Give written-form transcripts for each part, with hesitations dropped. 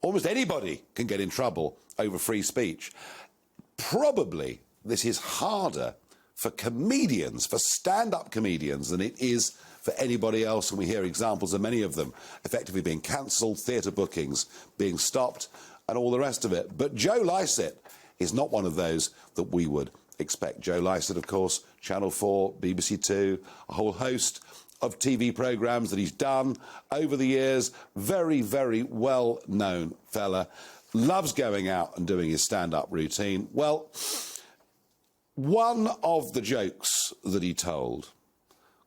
almost anybody can get in trouble over free speech. Probably this is harder for comedians, for stand-up comedians, than it is for anybody else, and we hear examples of many of them effectively being cancelled, theatre bookings being stopped, and all the rest of it. But Joe Lycett is not one of those that we would expect. Joe Lycett, of course, Channel 4, BBC Two, a whole host of TV programmes that he's done over the years. Very, very well-known fella. Loves going out and doing his stand-up routine. Well, one of the jokes that he told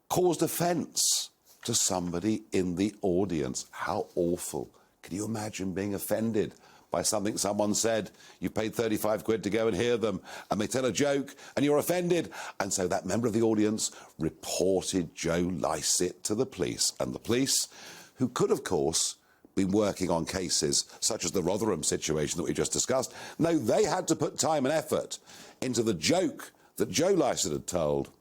caused offence to somebody in the audience. How awful. Can you imagine being offended by something someone said? You paid 35 quid to go and hear them, and they tell a joke, and you're offended. And so that member of the audience reported Joe Lycett to the police. And the police, who could, of course, been working on cases such as the Rotherham situation that we just discussed, no, they had to put time and effort into the joke that Joe Lycett had told.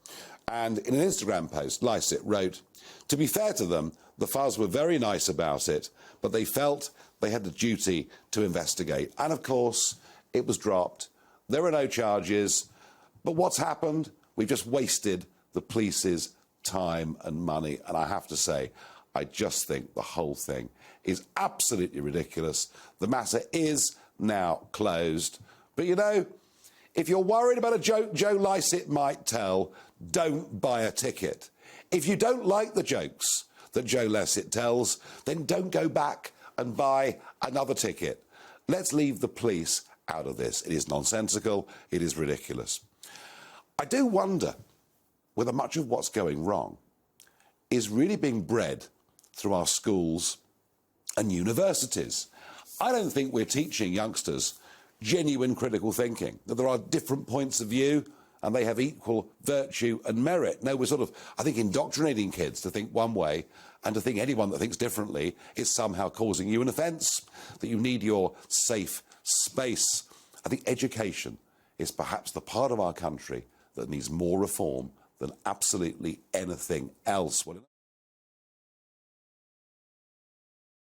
And in an Instagram post, Lycett wrote, "To be fair to them, the Fuzz were very nice about it, but they felt they had the duty to investigate." And of course, it was dropped. There are no charges. But what's happened? We've just wasted the police's time and money. And I have to say, I just think the whole thing is absolutely ridiculous. The matter is now closed. But you know, if you're worried about a joke Joe Lycett might tell, don't buy a ticket. If you don't like the jokes that Joe Lycett tells, then don't go back and buy another ticket. Let's leave the police out of this. It is nonsensical. It is ridiculous. I do wonder whether much of what's going wrong is really being bred through our schools and universities. I don't think we're teaching youngsters genuine critical thinking, that there are different points of view and they have equal virtue and merit. No, we're sort of, I think, indoctrinating kids to think one way and to think anyone that thinks differently is somehow causing you an offence, that you need your safe space. I think education is perhaps the part of our country that needs more reform than absolutely anything else.